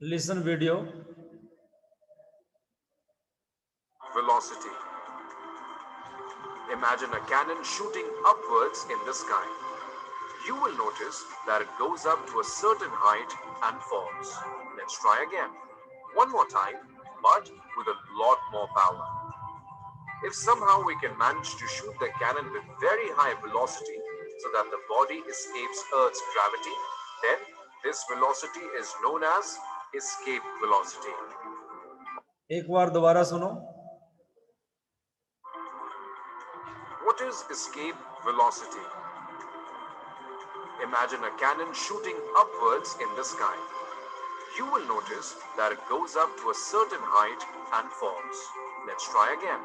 Listen video. Velocity. Imagine a cannon shooting upwards in the sky. You will notice that it goes up to a certain height and falls. Let's try again. One more time, but with a lot more power. If somehow we can manage to shoot the cannon with very high velocity so that the body escapes Earth's gravity, then this velocity is known as escape velocity. एक बार दोबारा सुनो. What is escape velocity? Imagine a cannon shooting upwards in the sky. You will notice that it goes up to a certain height and falls. Let's try again.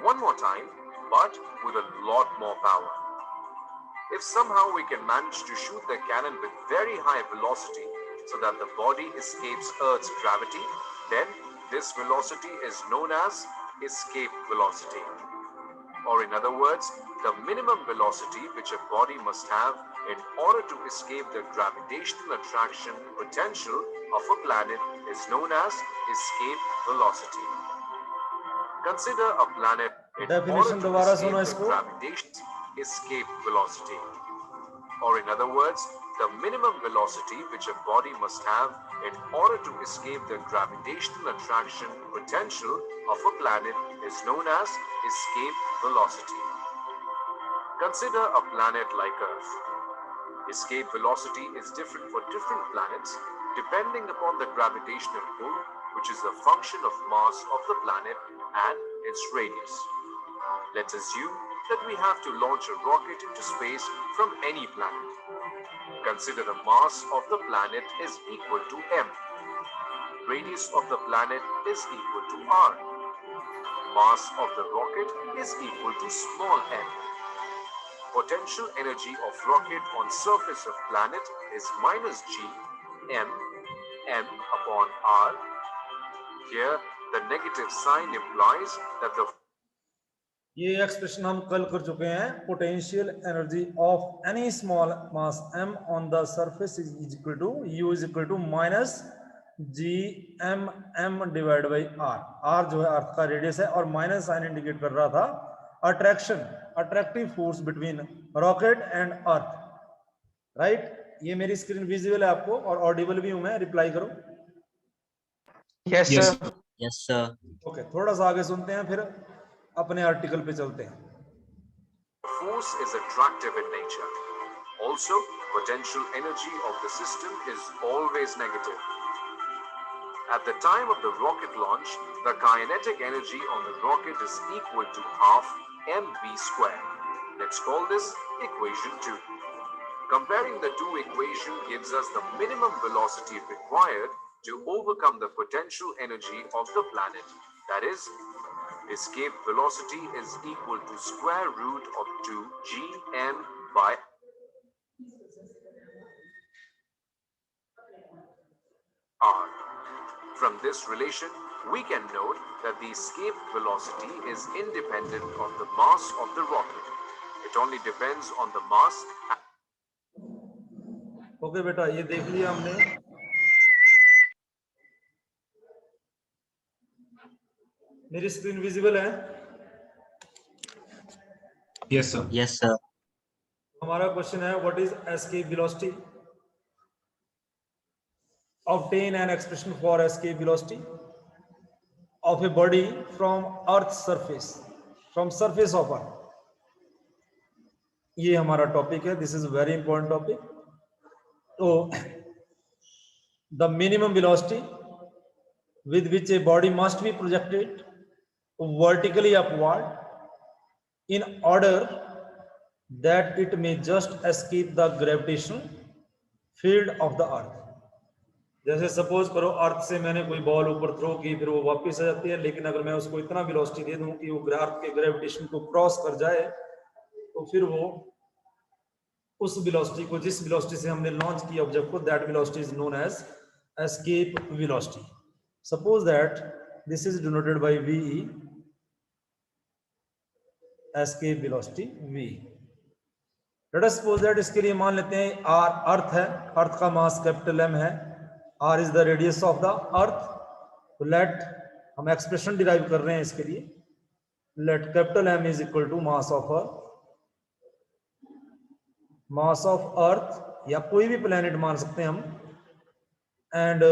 One more time, but with a lot more power. If somehow we can manage to shoot the cannon with very high velocity so that the body escapes Earth's gravity, then this velocity is known as escape velocity. Or in other words, the minimum velocity which a body must have in order to escape the gravitational attraction potential of a planet is known as escape velocity. Consider a planet in order Definition to दोबारा escape सुनो the इसको. gravitational escape velocity. Or in other words, the minimum velocity which a body must have in order to escape the gravitational attraction potential of a planet is known as escape velocity. Consider a planet like Earth. Escape velocity is different for different planets depending upon the gravitational pull, which is a function of mass of the planet and its radius. Let's assume that we have to launch a rocket into space from any planet. Consider the mass of the planet is equal to m. Radius of the planet is equal to r. Mass of the rocket is equal to small m. Potential energy of rocket on surface of planet is minus g m upon r. Here the negative sign implies that the ये expression हम कल कर चुके हैं. Potential energy of any small mass m on the surface is equal to u is equal to minus G m divide by r जो है earth का radius है और माइनस साइन इंडिकेट कर रहा था attractive force between rocket and earth. Right. ये मेरी स्क्रीन विजिबल है आपको और ऑडिबल भी हूं मैं. रिप्लाई करो. Yes, Yes, sir. sir. Yes, sir. Okay, थोड़ा सा आगे सुनते हैं फिर अपने आर्टिकल पे चलते हैं. force is attractive in nature. Also, potential energy of the system is always negative. At the time of the rocket launch, the kinetic energy on the rocket is equal to half mv square. Let's call this equation 2. Comparing the two equations gives us the minimum velocity required to overcome the potential energy of the planet. That is, escape velocity is equal to square root of 2gm by r. From this relation, we can note that the escape velocity is independent of the mass of the rocket. It only depends on the mass. Okay बेटा, ये देख लिया हमने. मेरी screen visible है. Yes, sir. Yes, sir. हमारा question है what is escape velocity. Obtain an expression for escape velocity of a body from earth surface, from surface of earth. ये हमारा टॉपिक है. This is very important topic. तो the minimum velocity with which a body must be projected vertically upward in order that it may just escape the gravitational field of the earth. जैसे suppose करो अर्थ से मैंने कोई ball ऊपर throw की, फिर वो वापस आ जाती है, लेकिन अगर मैं उसको इतना वेलोसिटी दे दूं कि वो अर्थ के ग्रेविटेशन को क्रॉस कर जाए, तो फिर वो उस वेलोसिटी को, जिस वेलोसिटी से हमने लॉन्च किया ऑब्जेक्ट को, that velocity is known as escape velocity. Suppose that this is denoted by VE, escape velocity V. Let us suppose that इसके लिए मान लेते हैं R अर्थ है, अर्थ का मास कैपिटल M है, R is the radius of the earth. तो let हम एक्सप्रेशन डिराइव कर रहे हैं इसके लिए, let capital M is equal to mass of earth, mass of earth या कोई भी प्लेनेट मान सकते हैं हम, and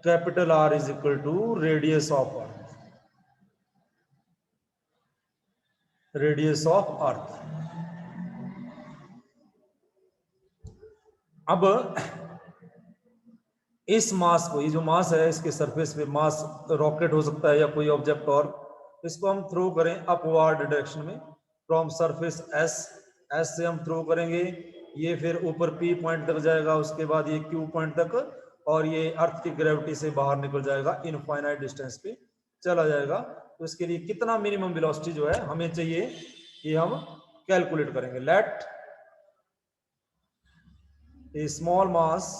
capital R is equal to radius of earth, radius of earth. अब इस मास को, ये जो मास है इसके सरफेस पे, मास रॉकेट हो सकता है या कोई ऑब्जेक्ट, और इसको हम थ्रो करें अपवर्ड डायरेक्शन में फ्रॉम सरफेस एस, एस से हम थ्रो करेंगे, ये फिर ऊपर पी पॉइंट तक जाएगा, उसके बाद ये क्यू पॉइंट तक, और ये अर्थ की ग्रेविटी से बाहर निकल जाएगा, इनफाइनाइट डिस्टेंस पे चला जाएगा। तो इसके लिए कितना मिनिमम वेलोसिटी जो है हमें चाहिए, ये हम कैलकुलेट करेंगे। Let a small mass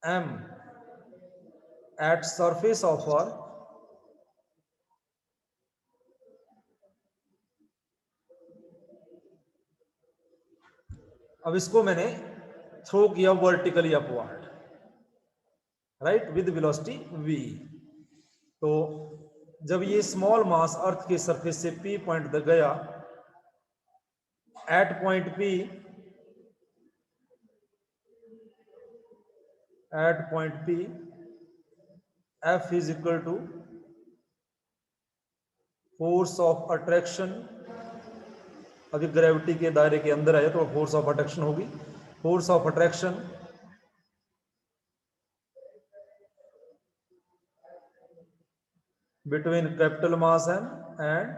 m at surface of earth अब इसको मैंने थ्रो किया vertically upward, right, with velocity v। तो जब ये स्मॉल मास अर्थ के सरफेस से p पॉइंट तक गया, at point p, at point p F is equal to force of attraction, अभी ग्रेविटी के दायरे के अंदर है तो फोर्स ऑफ अट्रैक्शन होगी, force of attraction between capital mass m and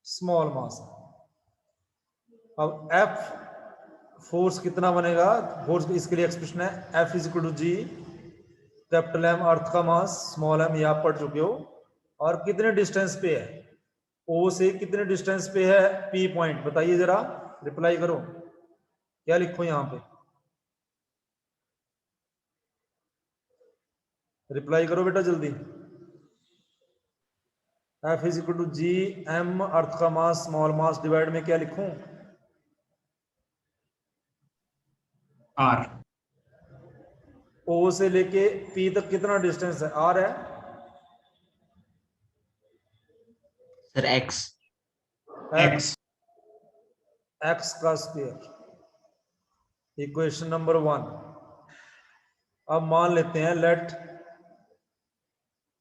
small mass. अब F फोर्स कितना बनेगा, फोर्स इसके लिए एक्सप्रेशन है F is equal to G, capital M earth का मास, स्मॉल m ये आप पढ़ चुके हो, और कितने डिस्टेंस पे है, O से कितने डिस्टेंस पे है P पॉइंट, बताइए जरा, रिप्लाई करो, क्या लिखो यहां पे, रिप्लाई करो बेटा जल्दी। F is equal to G M earth का मास स्मॉल मास डिवाइड में क्या लिखूं, R. O से लेके P तक कितना डिस्टेंस है, R है, Sir, X. X, X का स्क्वायर, इक्वेशन नंबर 1। अब मान लेते हैं let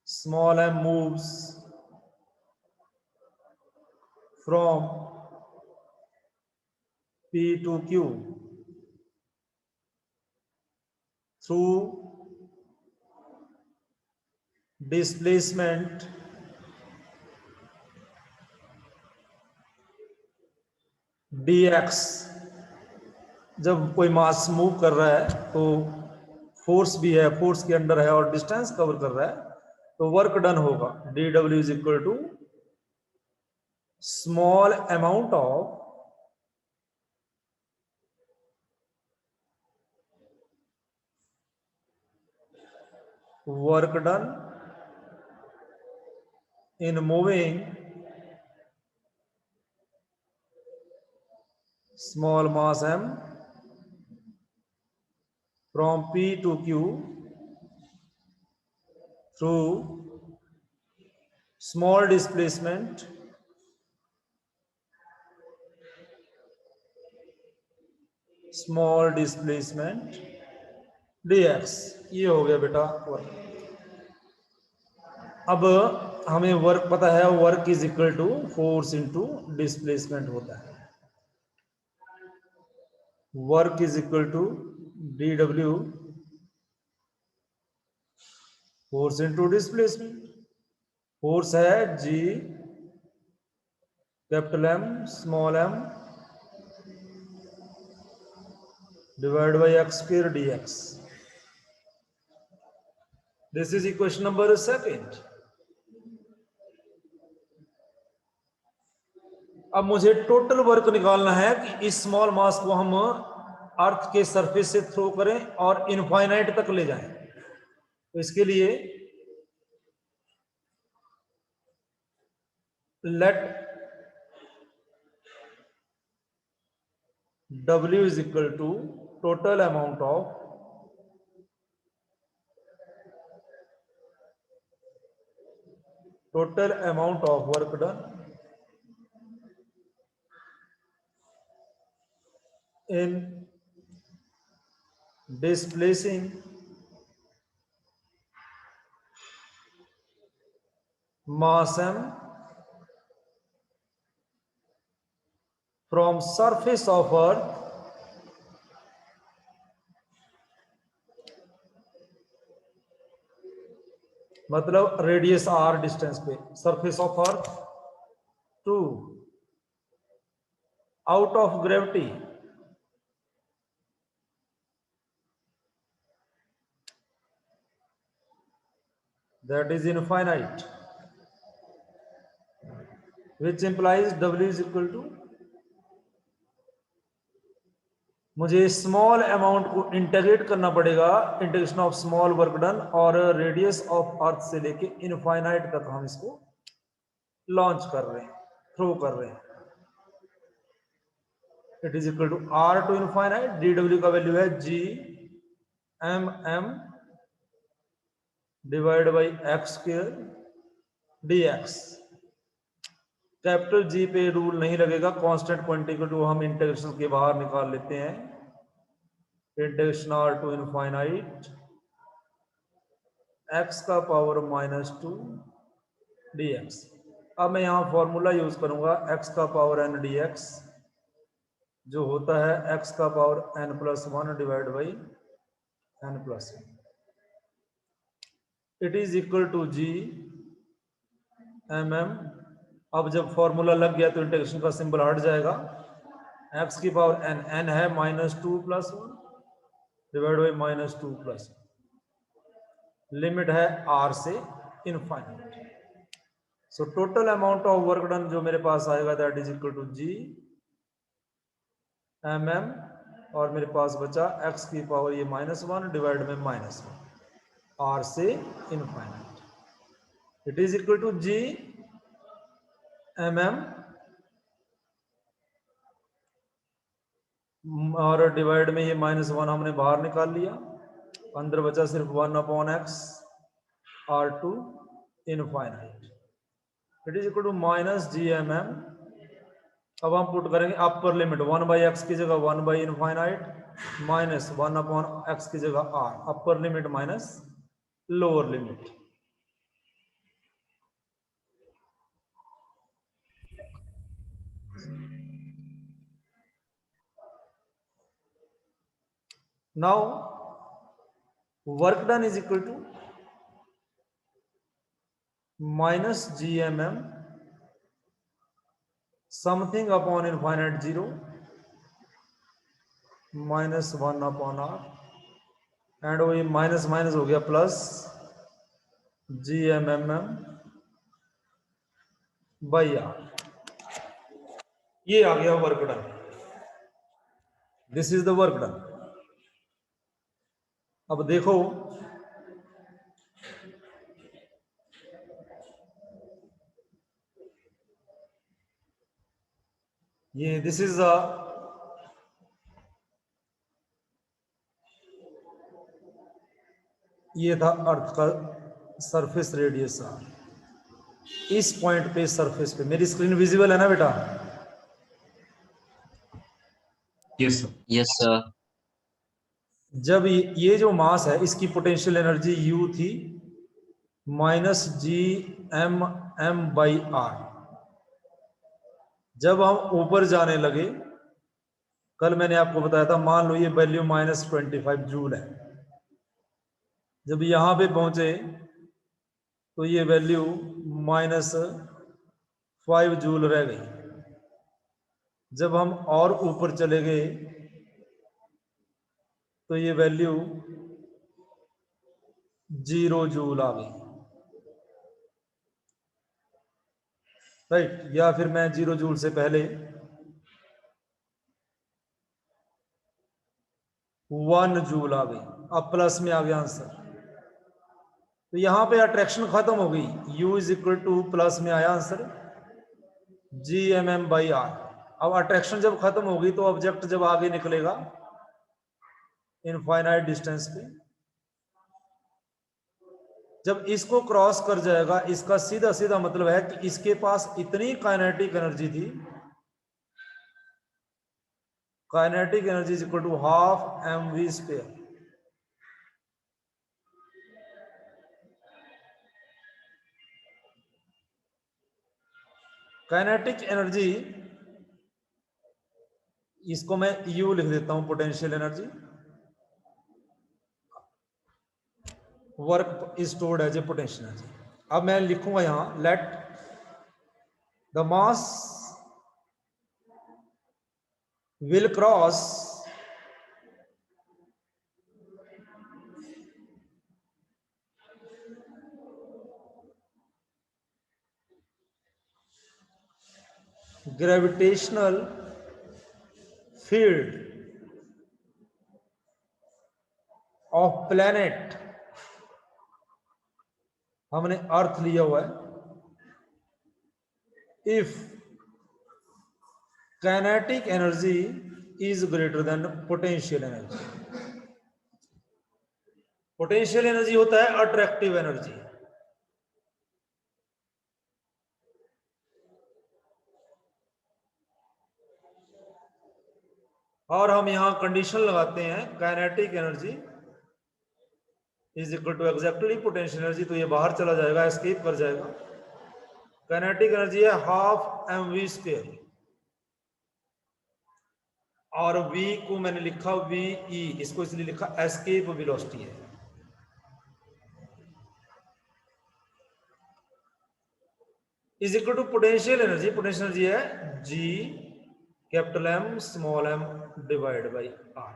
small m moves from P to Q through displacement dx। जब कोई मास मूव कर रहा है तो फोर्स भी है, फोर्स के अंडर है और डिस्टेंस कवर कर रहा है, तो वर्क डन होगा dw is equal to small amount of work done in moving small mass m from P to Q through small displacement dx। ये हो गया बेटा वर्क। अब हमें वर्क पता है, work is equal to force into displacement होता है, work is equal to dw force into displacement, force है g capital M small m divide by x square dx। This is equation number 2। अब मुझे total work निकालना है कि इस small mass को हम अर्थ के सरफेस से थ्रो करें और इनफाइनाइट तक ले जाएं। तो इसके लिए late W is equal to total amount of work done in displacing mass m from surface of earth मतलब रेडियस r डिस्टेंस पे surface of earth to out of gravity that is infinite, which implies W is equal to, मुझे small amount को integrate करना पड़ेगा, integration of small work done, और radius of अर्थ से लेके infinite तक हम इसको लॉन्च कर रहे हैं, थ्रो कर रहे हैं. It is equal to R to infinite. DW का वैल्यू है G MM divide by x square dx. Capital G पे रूल नहीं लगेगा, कांस्टेंट क्वांटिटी को हम इंटीग्रेशन के बाहर निकाल लेते हैं. Integration R to infinite x का पावर -2 dx. अब मैं यहाँ फॉर्मूला यूज करूंगा x का पावर n dx, जो होता है x का पावर n+1 divide by n+1. It is equal to G MM. अब जब फॉर्मूला लग गया तो इंटीग्रेशन का सिंबल हट जाएगा. x की पावर n है -2 + 1 डिवाइड बाई -2 + 1. लिमिट है R से infinite. So total amount of work done जो मेरे पास आएगा that is equal to G MM, और मेरे पास बचा x की पावर ये -1 डिवाइड में -1 R से infinite. It is equal to G MM और डिवाइड में ये -1 हमने बाहर निकाल लिया, अंदर बचा सिर्फ 1/x R to infinite. It is equal to -GMM. अब हम पुट करेंगे अपर लिमिट 1/x की जगह 1/इनफाइनाइट -1/x की जगह R. Upper limit minus lower limit. Now work done is equal to -GMM something upon infinite 0 -1/R, and वही minus minus हो गया प्लस GMMM बाई R. ये आ गया work done. This is the work done. अब देखो ये this is ये था अर्थ का सरफेस रेडियस R. इस पॉइंट पे सरफेस पे मेरी स्क्रीन विजिबल है ना बेटा? Yes sir. Yes sir. जब ये जो मास है इसकी पोटेंशियल एनर्जी U थी -GMM बाई R. जब हम ऊपर जाने लगे, कल मैंने आपको बताया था, मान लो ये वैल्यू -25 जूल है. जब यहां पे पहुंचे तो ये वैल्यू -5 जूल रह गई. जब हम और ऊपर चले गए तो ये वैल्यू 0 जूल आ गई. राइट. या फिर मैं 0 जूल से पहले 1 जूल आ गई. अब प्लस में आ गया आंसर. तो यहां पे अट्रैक्शन खत्म हो गई. U is equal two plus में आया आंसर GMM बाई R. अब अट्रैक्शन जब खत्म होगी तो ऑब्जेक्ट जब आगे निकलेगा इनफाइनाइट डिस्टेंस पे, जब इसको क्रॉस कर जाएगा, इसका सीधा सीधा मतलब है कि इसके पास इतनी काइनेटिक एनर्जी थी, kinetic energy is equal to half mv square. Kinetic energy, इसको मैं U लिख देता हूं, potential energy. Work is stored as a potential energy. अब मैं लिखूंगा यहां, let the mass will cross gravitational field of planet, हमने अर्थ लिया हुआ है, if kinetic energy is greater than potential energy. Potential energy होता है अट्रैक्टिव एनर्जी, और हम यहां कंडीशन लगाते हैं kinetic energy is equal to exactly potential energy, तो ये बाहर चला जाएगा, एस्केप कर जाएगा। काइनेटिक एनर्जी है हाफ mv स्क्वायर, और v को मैंने लिखा ve, इसको इसलिए लिखा एस्केप वेलोसिटी है। Is equal to potential energy, potential energy है g capital M small m divide by r।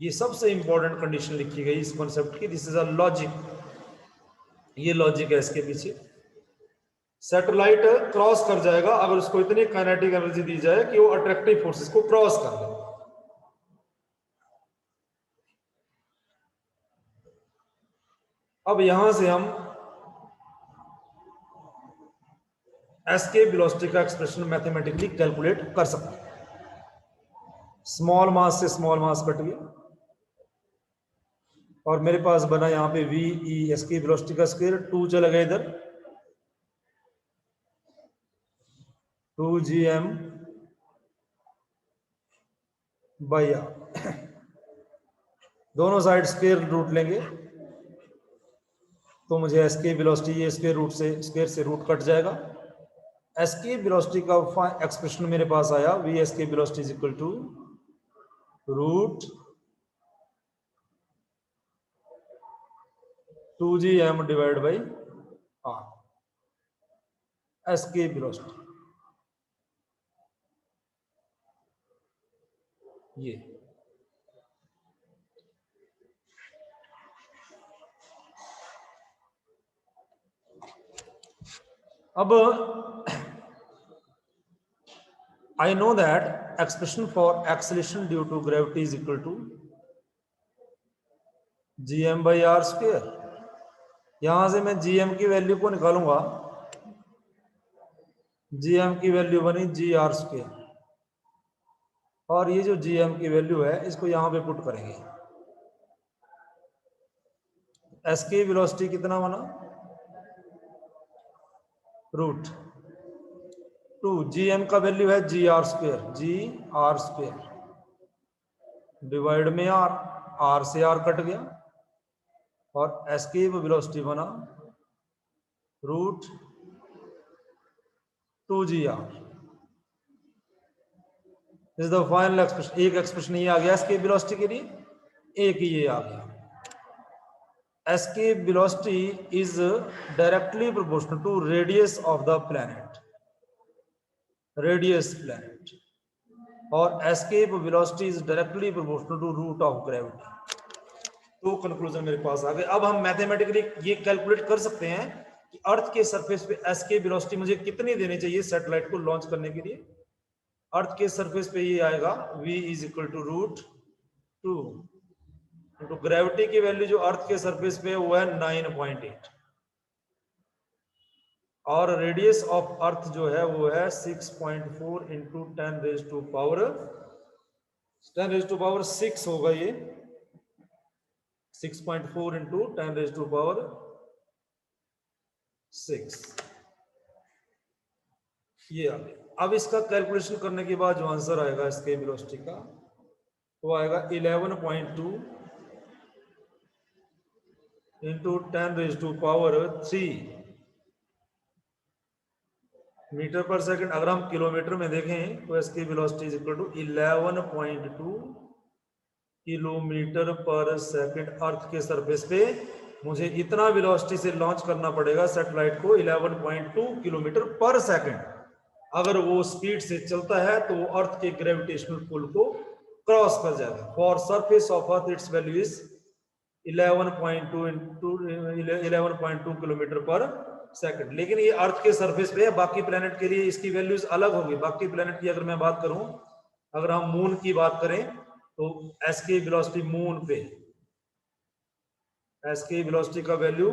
ये सबसे इंपॉर्टेंट कंडीशन लिखी गई इस कॉन्सेप्ट की, दिस इज अ लॉजिक, ये लॉजिक है इसके पीछे। सैटेलाइट क्रॉस कर जाएगा अगर उसको इतनी काइनेटिक एनर्जी दी जाए कि वो अट्रैक्टिव फोर्सेस को क्रॉस कर ले। अब यहां से हम एस्केप वेलोसिटी का एक्सप्रेशन मैथमेटिकली कैलकुलेट कर सकते हैं। स्मॉल मास से स्मॉल मास कट गया और मेरे पास बना यहां पे वी ई, एस्केप वेलोसिटी का स्क्वायर, 2 चला गया इधर, 2gm बाई आर। दोनों साइड स्क्वायर रूट लेंगे तो मुझे एस्केप वेलोसिटी, ये स्क्वायर रूट से, स्क्वायर से रूट कट जाएगा। एस्केप वेलोसिटी का एक्सप्रेशन मेरे पास आया, V escape velocity is equal to root 2gm divide by R, escape velocity ये। अब I know that expression for acceleration due to gravity is equal to gm by r square। यहां से मैं gm की value को निकालूंगा, gm की value बनी gr स्क्वायर, और ये जो gm की वैल्यू है इसको यहां पे पुट करेंगे। एस्केप वेलोसिटी कितना बना, रूट 2, gm का वैल्यू है gr square, gr square divide में r से r कट गया, और एस्केप वेलोसिटी बना root 2gr। This is the final expression. एक एक्सप्रेशन ये आ गया एस्केप वेलोसिटी के लिए, एक ये आ गया। Escape velocity is directly proportional to radius of the planet, radius planet, और escape velocity is directly proportional to root of gravity. तो कंक्लूजन मेरे पास आ गए। अब हम मैथमेटिकली ये कैलकुलेट कर सकते हैं कि अर्थ के सरफेस पे एस्केप वेलोसिटी मुझे कितनी देनी चाहिए सैटेलाइट को लॉन्च करने के लिए। अर्थ के सरफेस पे ये आएगा v is equal to root 2 into gravity की वैल्यू जो अर्थ के सरफेस पे है वो है 9.8, और रेडियस ऑफ अर्थ जो है वो है 6.4 इंटू 10 रेज टू पावर 6 होगा ये, 6.4 इंटू 10 रेज टू पावर 6 ये आ गया। अब इसका कैलकुलेशन करने के बाद जो आंसर आएगा इसके वेलोसिटी का वो आएगा 11.2 into 10 raise to power 3 metre पर सेकंड। अगर हम किलोमीटर में देखें तो इसकी velocity is equal to 11.2 kilometre पर सेकंड। अर्थ के सरफेस पे मुझे इतना वेलोसिटी से लॉन्च करना पड़ेगा सैटेलाइट को 11.2 किलोमीटर पर सेकंड। अगर वो स्पीड से चलता है तो वो अर्थ के ग्रेविटेशनल पुल को क्रॉस कर जाएगा। For surface of earth it's value is 11.2 kilometre पर सेकंड। लेकिन ये अर्थ के सरफेस पे है, बाकी प्लेनेट के लिए इसकी वैल्यूज अलग होगी। बाकी प्लेनेट की अगर मैं बात करूं, अगर हम मून की बात करें तो एस की वेलोसिटी मून पे, एस की वेलोसिटी का वैल्यू,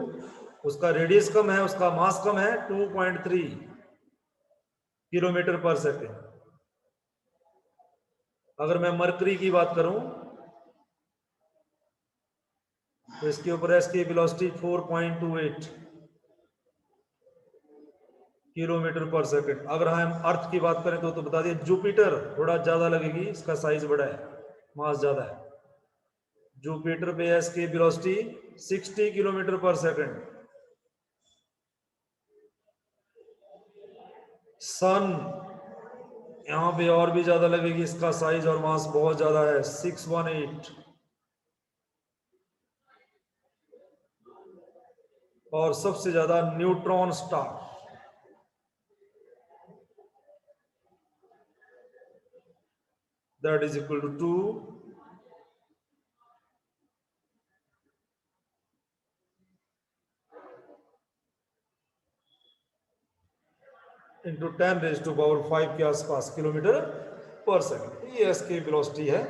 उसका रेडियस कम है, उसका मास कम है, 2.3 किलोमीटर पर सेकंड। अगर मैं मरकरी की बात करूं तो इसके ऊपर एस की वेलोसिटी 4.28 किलोमीटर पर सेकंड। अगर हम अर्थ की बात करें तो बता दिए जुपिटर थोड़ा ज्यादा लगेगी, इसका साइज बड़ा है, मास ज्यादा है। जुपिटर पे इसकी वेलोसिटी 60 किलोमीटर पर सेकंड। सन यहां पे और भी ज्यादा लगेगी, इसका साइज और मास बहुत ज्यादा है, 618। और सबसे ज्यादा neutron star, that is equal to 2 into 10 raise to power 5 के आसपास किलोमीटर पर सेकंड। ये एस की वेलोसिटी है।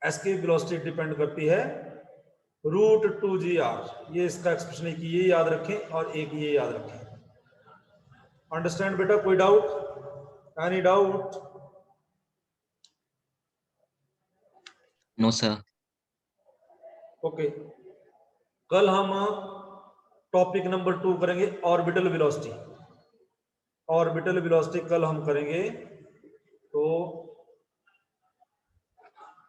एस की वेलोसिटी डिपेंड करती है √2gr। ये इसका एक्सप्रेशन है कि ये याद रखें और एक ये याद रखें। अंडरस्टैंड बेटा? कोई doubt? Any doubt? No sir. Okay, कल हम टॉपिक नंबर 2 करेंगे, ऑर्बिटल वेलोसिटी। ऑर्बिटल वेलोसिटी कल हम करेंगे। तो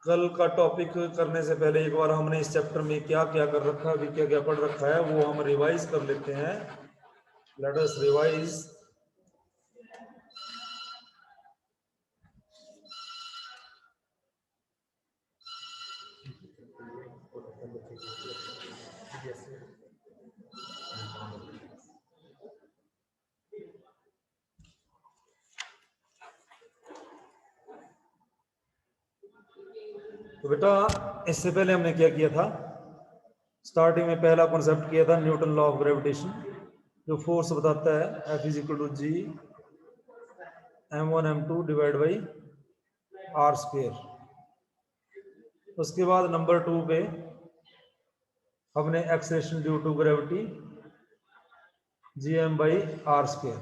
कल का टॉपिक करने से पहले एक बार हमने इस चैप्टर में क्या क्या कर रखा है, अभी क्या क्या पढ़ रखा है, वो हम रिवाइज कर लेते हैं। Let us revise. तो बेटा इससे पहले हमने क्या किया था, स्टार्टिंग में पहला कॉन्सेप्ट किया था न्यूटन लॉ ऑफ ग्रेविटेशन, जो फोर्स बताता है F is equal to G m1 m2 divide by r square. उसके बाद नंबर 2 पे हमने acceleration due to gravity gm by r square.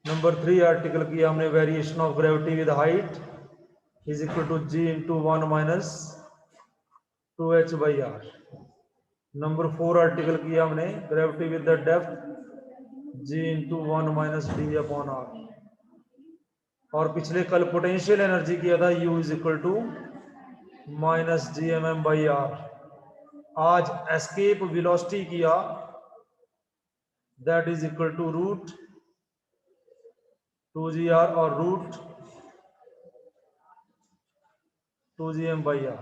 Number 3 article किया हमने variation of gravity with height is equal to G into 1 minus 2h by r। Number 4 article किया हमने gravity with the depth G into 1 minus D upon r। और पिछले कल potential energy किया था U is equal to minus GMM by r। आज escape velocity किया, that is equal to √2gr और √2gm बाई r।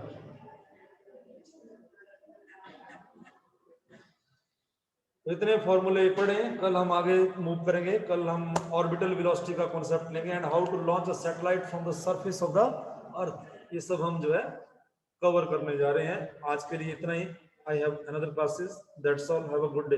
इतने फॉर्मूले पढ़े, कल हम आगे मूव करेंगे। कल हम ऑर्बिटल वेलोसिटी का कॉन्सेप्ट लेंगे and how to launch a satellite from the surface of the earth. ये सब हम जो है कवर करने जा रहे हैं। आज के लिए इतना ही। I have another classes, that's all, have a good day.